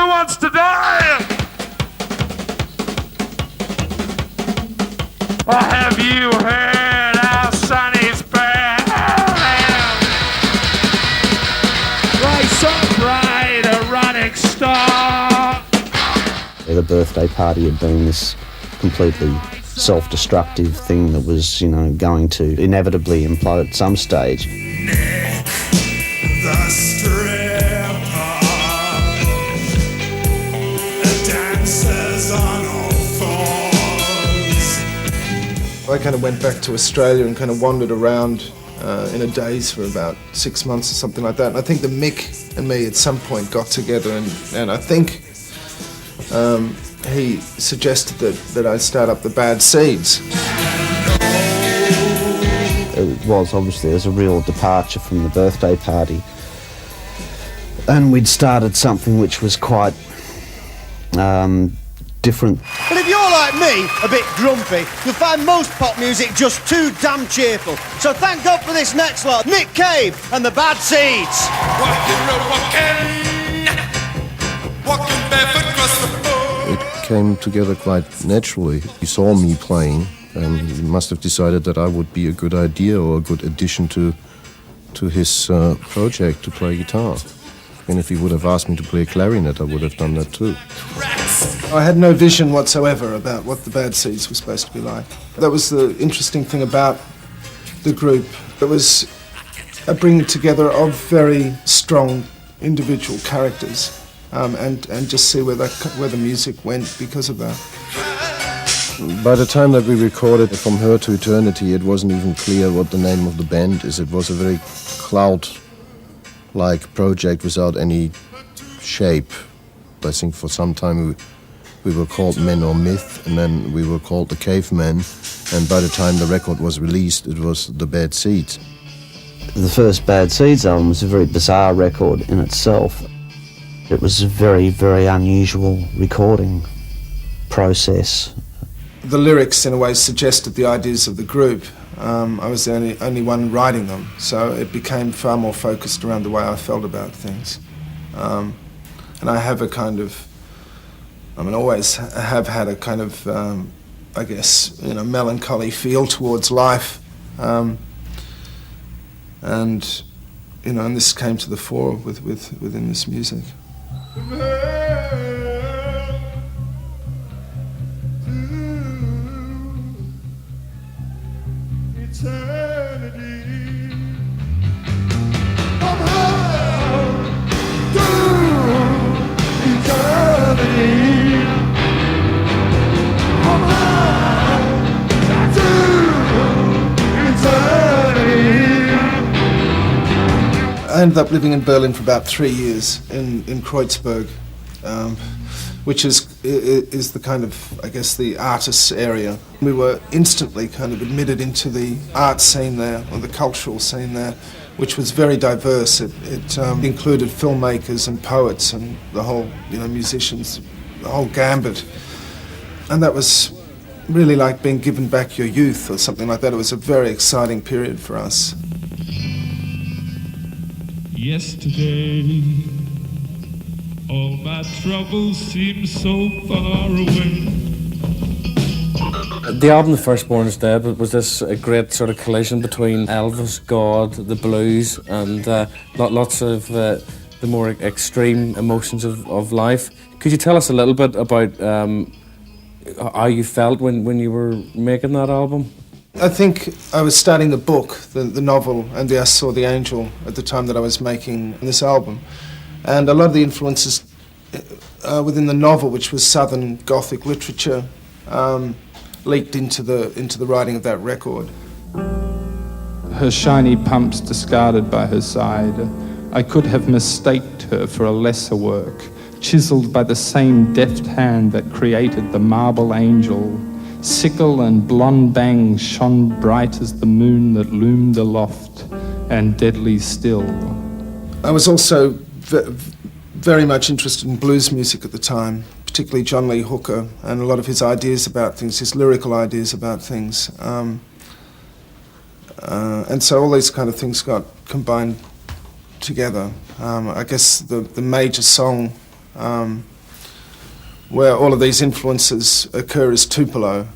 Who wants to die? Or have you heard how Sonny's band? Rise up, bright, a running star. The birthday party had been this completely self-destructive thing that was, going to inevitably implode at some stage. The stripper, dancers on all fours. I kind of went back to Australia and kind of wandered around in a daze for about 6 months or something like that. And I think that Mick and me at some point got together and I think he suggested that I start up the Bad Seeds. It was obviously a real departure from the birthday party. And we'd started something which was quite different. But if you're like me, a bit grumpy, you'll find most pop music just too damn cheerful. So thank God for this next lot, Nick Cave and the Bad Seeds. Walking barefoot across the floor. It came together quite naturally. He saw me playing and he must have decided that I would be a good idea or a good addition to his project to play guitar. And if he would have asked me to play clarinet, I would have done that too. I had no vision whatsoever about what the Bad Seeds were supposed to be like. That was the interesting thing about the group. It was a bringing together of very strong individual characters and just see where the music went because of that. By the time that we recorded From Her to Eternity, it wasn't even clear what the name of the band is. It was a very cloud-like project without any shape. I think for some time we were called Men or Myth, and then we were called the Cavemen, and by the time the record was released, it was the Bad Seeds. The first Bad Seeds album was a very bizarre record in itself. It was a very, very unusual recording process. The lyrics, in a way, suggested the ideas of the group. I was the only one writing them, so it became far more focused around the way I felt about things. And I have a kind of, always have had a kind of, melancholy feel towards life. And this came to the fore within this music. I ended up living in Berlin for about 3 years in Kreuzberg, which is the kind of, I guess, the artists' area. We were instantly kind of admitted into the art scene there, or the cultural scene there, which was very diverse. It included filmmakers and poets and the whole, musicians, the whole gambit. And that was really like being given back your youth or something like that. It was a very exciting period for us. Yesterday, all my troubles seem so far away. The album The Firstborn is Dead was this a great sort of collision between Elvis, God, the blues, and lots of the more extreme emotions of life. Could you tell us a little bit about how you felt when you were making that album? I think I was starting the book, the novel, and I Saw the Angel at the time that I was making this album. And a lot of the influences within the novel, which was Southern Gothic literature, leaked into the writing of that record. Her shiny pumps discarded by her side, I could have mistaked her for a lesser work, chiseled by the same deft hand that created the marble angel. Sickle and blonde bangs shone bright as the moon that loomed aloft, and deadly still. I was also very much interested in blues music at the time, particularly John Lee Hooker, and a lot of his ideas about things, his lyrical ideas about things. And so all these kind of things got combined together. I guess the major song where all of these influences occur as Tupelo.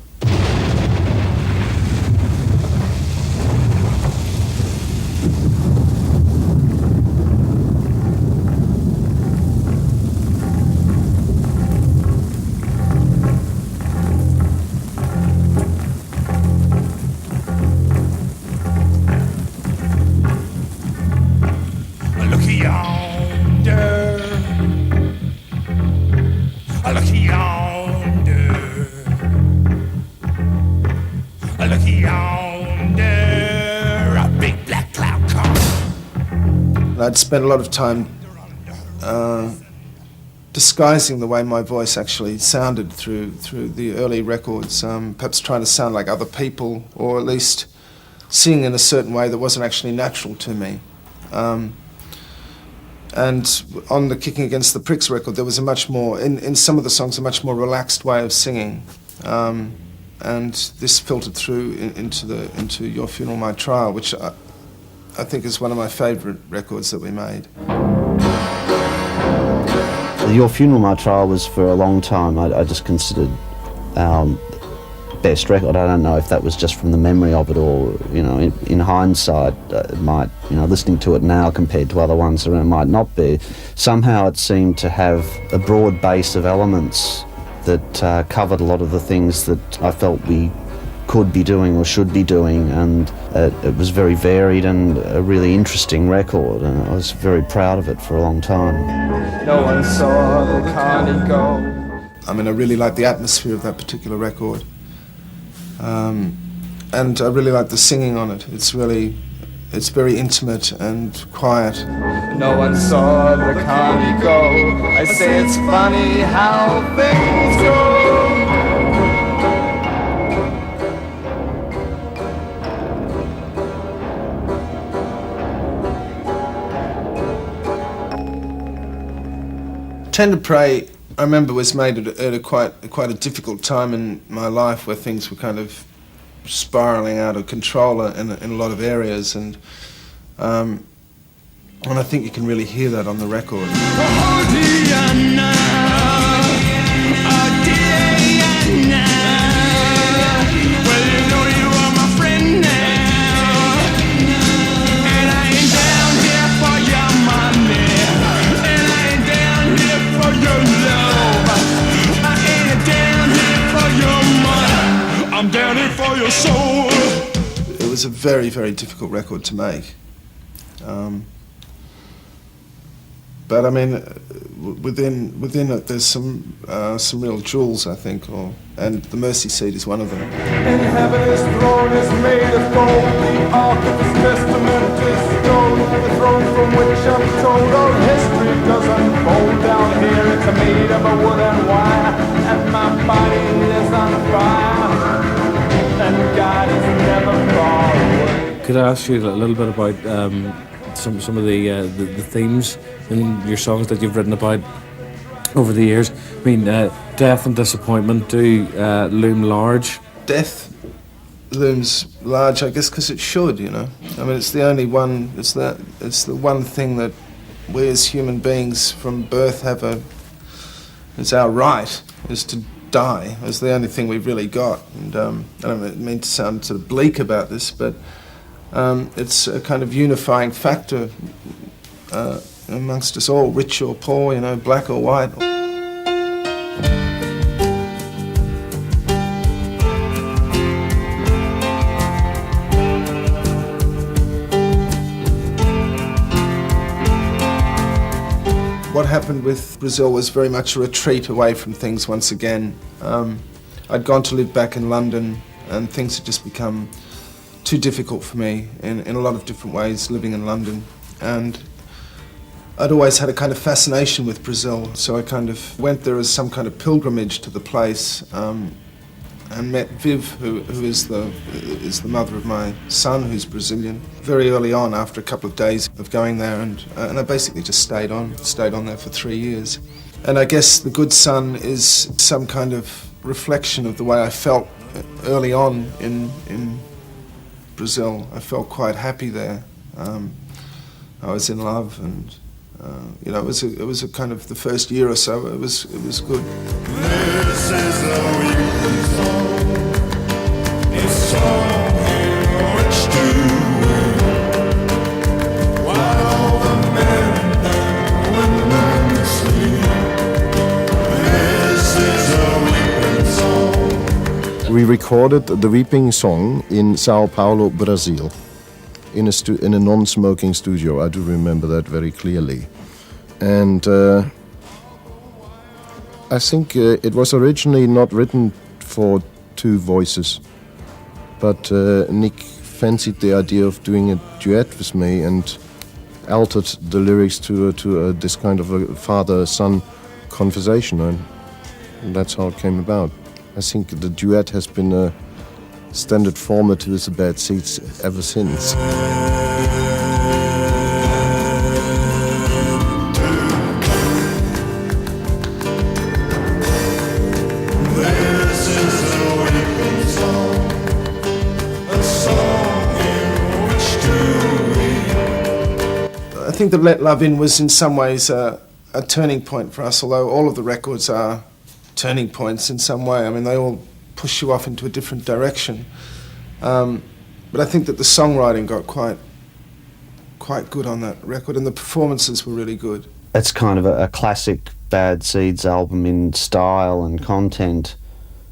I'd spent a lot of time disguising the way my voice actually sounded through the early records, perhaps trying to sound like other people, or at least sing in a certain way that wasn't actually natural to me. And on the Kicking Against the Pricks record, there was a much more, in some of the songs, a much more relaxed way of singing. And this filtered through into Your Funeral, My Trial, which I think is one of my favourite records that we made. Your Funeral, My Trial was for a long time, I just considered our best record. I don't know if that was just from the memory of it, or, you know, in hindsight, it might, you know, listening to it now compared to other ones around, might not be. Somehow it seemed to have a broad base of elements that covered a lot of the things that I felt we could be doing or should be doing, and it was very varied and a really interesting record, and I was very proud of it for a long time. No one saw the carny go. I mean, I really like the atmosphere of that particular record, and I really like the singing on it. It's very intimate and quiet. No one saw the carny go. I say it's funny how things go. Tend to Pray, I remember, was made at a quite a difficult time in my life, where things were kind of spiralling out of control in a lot of areas, and I think you can really hear that on the record. I'm down here for your soul. It was a very, very difficult record to make. But I mean, within it, there's some real jewels, I think, and the Mercy Seat is one of them. In heaven his throne is made of gold, the ark of his testament is stone, the throne from which I'm told all history does unfold. Down here it's made of a wood and wire, and my body is on fire, and God is never far away. Could I ask you a little bit about some of the themes in your songs that you've written about over the years? I mean, death and disappointment do loom large. Death looms large, I guess, because it should, you know. I mean, it's the only one. It's the one thing that we as human beings from birth have it's our right, is to die. It's the only thing we've really got. And I don't mean to sound sort of bleak about this, but it's a kind of unifying factor amongst us all, rich or poor, you know, black or white. What happened with Brazil was very much a retreat away from things once again. I'd gone to live back in London, and things had just become too difficult for me in a lot of different ways, living in London. And I'd always had a kind of fascination with Brazil, so I kind of went there as some kind of pilgrimage to the place, and met Viv, who is the mother of my son, who's Brazilian, very early on after a couple of days of going there, and I basically just stayed on there for 3 years. And I guess The Good Son is some kind of reflection of the way I felt early on in Brazil. I felt quite happy there. I was in love, and It was a kind of the first year or so. It was good. This is a weekly song. It's song in which to win. While all the men and women sleep. This is a weeping song. We recorded the Weeping Song in Sao Paulo, Brazil, in a non-smoking studio. I do remember that very clearly. And I think it was originally not written for two voices, but Nick fancied the idea of doing a duet with me and altered the lyrics to this kind of a father-son conversation, and that's how it came about. I think the duet has been a standard format with the Bad Seeds ever since. I think that Let Love In was in some ways a turning point for us, although all of the records are turning points in some way. I mean, they all push you off into a different direction. But I think that the songwriting got quite good on that record, and the performances were really good. It's kind of a classic Bad Seeds album in style and content,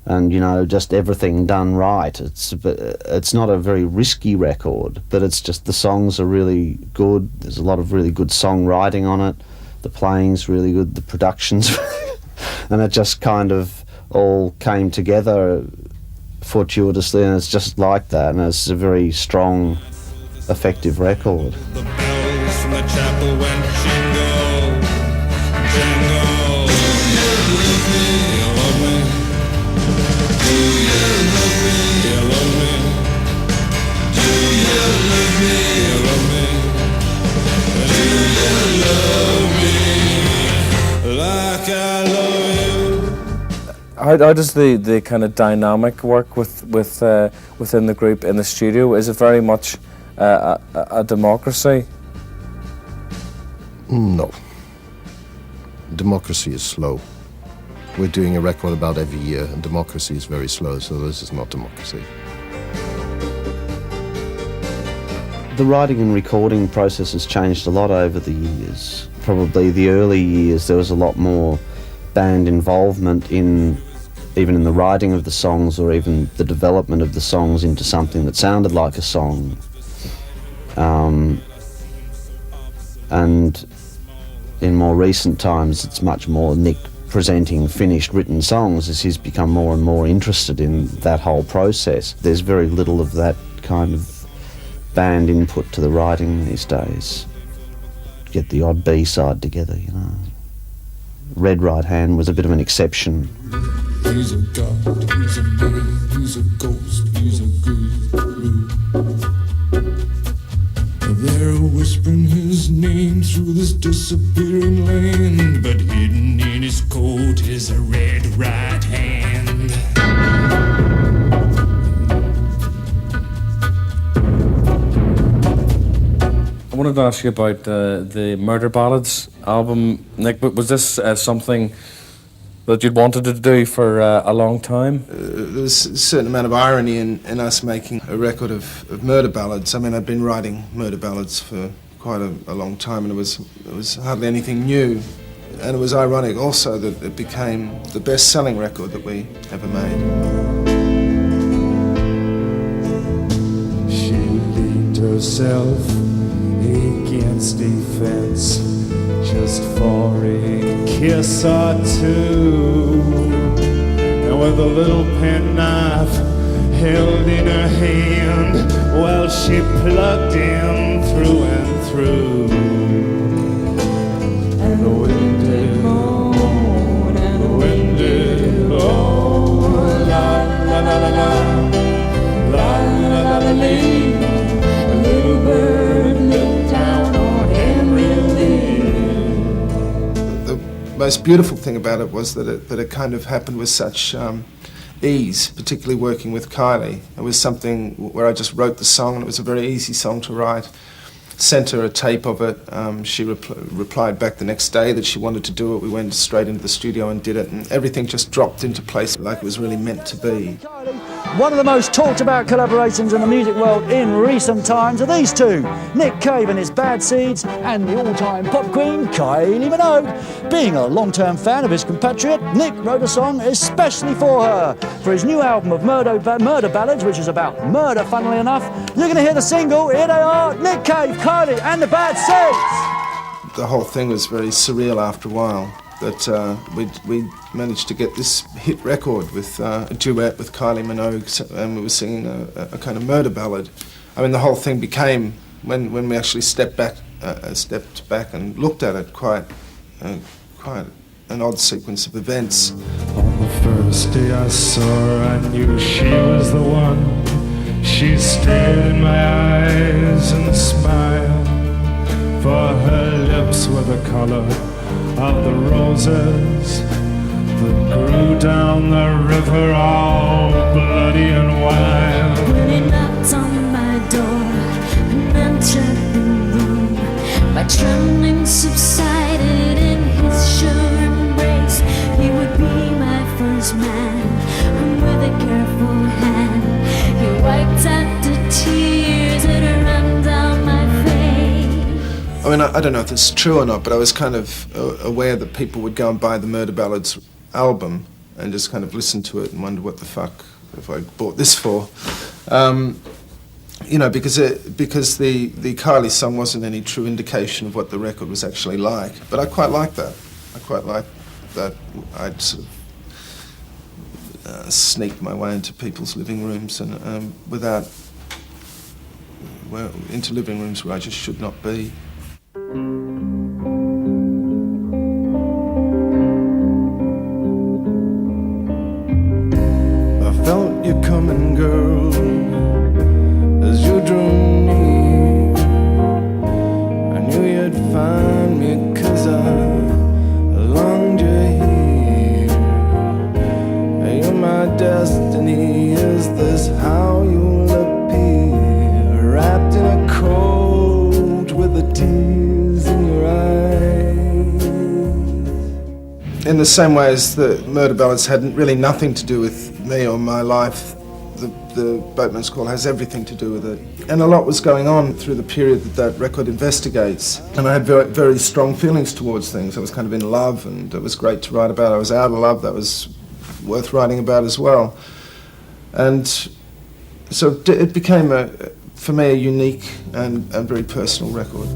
and just everything done right. It's not a very risky record, but it's just the songs are really good. There's a lot of really good songwriting on it. The playing's really good, the production's and it just kind of all came together fortuitously, and it's just like that, and it's a very strong, effective record. The bells from the chapel went jingle, jingle. Do you love me? Do you love me? Do you love me? Do you love me? Do you love me? Like I love you. How does the kind of dynamic work within the group in the studio? Is it very much a democracy? No. Democracy is slow. We're doing a record about every year, and democracy is very slow, so this is not democracy. The writing and recording process has changed a lot over the years. Probably the early years there was a lot more band involvement even in the writing of the songs, or even the development of the songs into something that sounded like a song. And in more recent times it's much more Nick presenting finished written songs as he's become more and more interested in that whole process. There's very little of that kind of band input to the writing these days. Get the odd B-side together, Red Right Hand was a bit of an exception. He's a god, he's a man, he's a ghost, he's a guru. They're whispering his name through this disappearing land, but hidden in his coat is a red right hand. I wanted to ask you about the Murder Ballads album, Nick. But was this something that you'd wanted to do for a long time? There's a certain amount of irony in us making a record of murder ballads. I mean, I'd been writing murder ballads for quite a long time, and it was hardly anything new. And it was ironic also that it became the best-selling record that we ever made. She leaned herself against a fence just for a kiss or two, and with a little penknife held in her hand, well, she plugged him through and through. And the wind did moan, and the wind did blow, la la la la la, la la la la la. A little bird looked down on Henry Lee. The most beautiful thing about it was that it kind of happened with such ease, particularly working with Kylie. It was something where I just wrote the song, and it was a very easy song to write. sent her a tape of it. She replied back the next day that she wanted to do it. We went straight into the studio and did it, and everything just dropped into place like it was really meant to be. One of the most talked about collaborations in the music world in recent times are these two, Nick Cave and his Bad Seeds and the all-time pop queen Kylie Minogue. Being a long-term fan of his compatriot, Nick wrote a song especially for her. For his new album of murder ballads, which is about murder, funnily enough, you're going to hear the single. Here they are, Nick Cave, Kylie and the Bad Seeds. The whole thing was very surreal after a while, that we managed to get this hit record with a duet with Kylie Minogue, and we were singing a kind of murder ballad. I mean, the whole thing became, when we actually stepped back and looked at it, quite an odd sequence of events. On the first day I saw her, I knew she was the one. She stared in my eyes and smiled, for her lips were the color of the roses that grew down the river, all bloody and wild. When he knocked on my door and entered the room, my trembling subsided in his sure embrace. He would be my first man, and with a careful hand he wiped out the tears that ran down my face. I mean, I don't know if it's true or not, but I was kind of aware that people would go and buy the Murder Ballads album and just kind of listen to it and wonder what the fuck have I bought this for. You know, because the Kylie song wasn't any true indication of what the record was actually like. But I quite like that. I quite like that I'd sort of sneaked my way into people's living rooms and into living rooms where I just should not be. I felt you coming, girl, as you drew near. I knew you'd find me 'cause I longed you here. You're my destiny, is this how you'll appear? Wrapped in a coat with the tears in your eyes. In the same way as the Murder Ballads had really nothing to do with me or my life, the Boatman's Call has everything to do with it. And a lot was going on through the period that record investigates. And I had very, very strong feelings towards things. I was kind of in love, and it was great to write about. I was out of love, that was worth writing about as well. And so it became, for me, a unique and very personal record.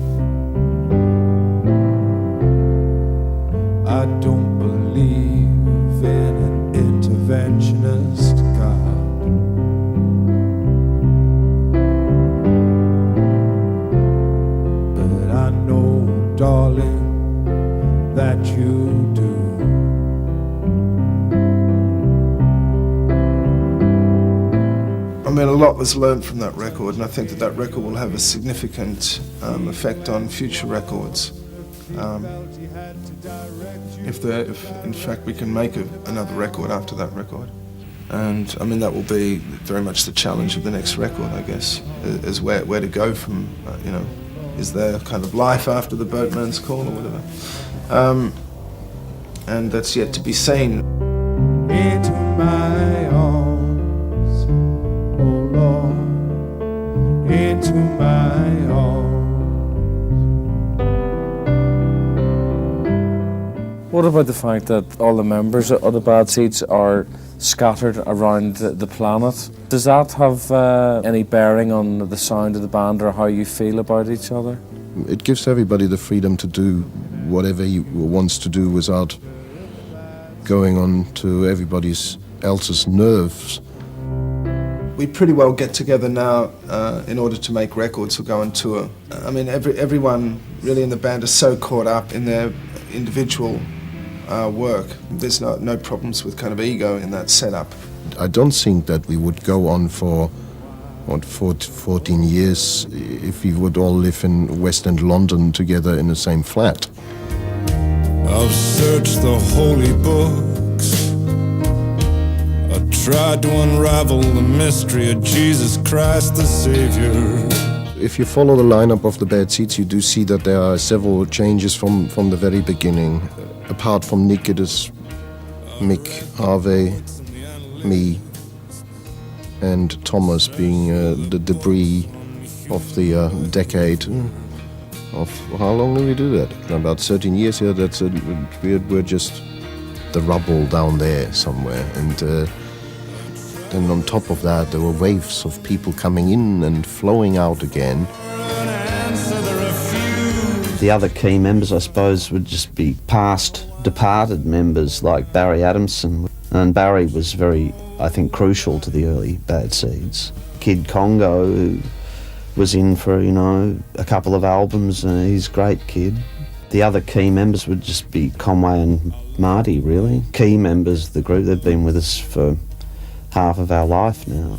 I don't believe in an interventionist God. But I know, darling, that you do. I mean, a lot was learned from that record, and I think that record will have a significant effect on future records. If in fact we can make another record after that record. And I mean, that will be very much the challenge of the next record, I guess, is where to go from, you know, is there kind of life after the Boatman's Call or whatever. And that's yet to be seen. Into my arms, oh Lord, into my arms. What about the fact that all the members of the Bad Seeds are scattered around the planet? Does that have any bearing on the sound of the band or how you feel about each other? It gives everybody the freedom to do whatever he wants to do without going on to everybody else's nerves. We pretty well get together now in order to make records or go on tour. I mean, everyone really in the band is so caught up in their individual work. There's no problems with kind of ego in that setup. I don't think that we would go on for 14 years if we would all live in West End London together in the same flat. I've searched the holy books. I tried to unravel the mystery of Jesus Christ the Savior. If you follow the lineup of the Bad Seeds, you do see that there are several changes from the very beginning. Apart from Nick, it is Mick, Harvey, me, and Thomas being the debris of the decade. Of how long did we do that? About 13 years. Yeah, that's we're just the rubble down there somewhere, and then on top of that, there were waves of people coming in and flowing out again. The other key members, I suppose, would just be past departed members like Barry Adamson. And Barry was very, I think, crucial to the early Bad Seeds. Kid Congo, who was in for, a couple of albums, and he's a great kid. The other key members would just be Conway and Marty, really. Key members of the group, they've been with us for half of our life now.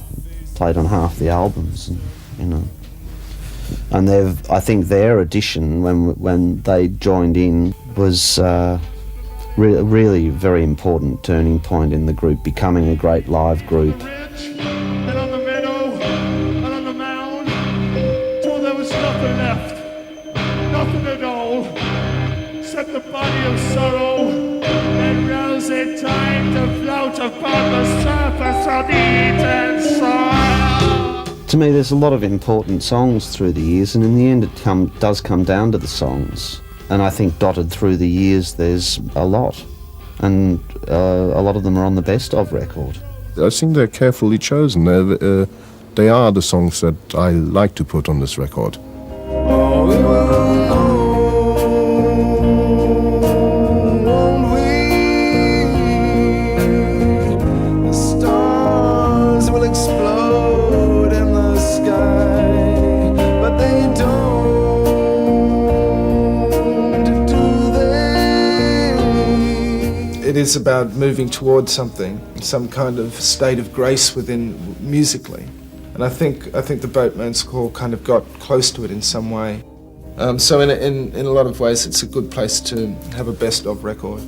Played on half the albums, and And I think their addition when they joined in was really a very important turning point in the group, becoming a great live group. And on the meadow, and on the mound, till there was nothing left, nothing at all, except the body of sorrow, and rouse in time to float upon the surface of the eaten soil. To me, there's a lot of important songs through the years, and in the end it does come down to the songs. And I think dotted through the years there's a lot, and a lot of them are on the Best Of record. I think they're carefully chosen. They are the songs that I like to put on this record. Oh, we will know, won't we? The stars will explode in the sky, but they don't, do they? It is about moving towards something, some kind of state of grace within musically. And I think the Boatman's Call kind of got close to it in some way. So in a lot of ways, it's a good place to have a Best Of record.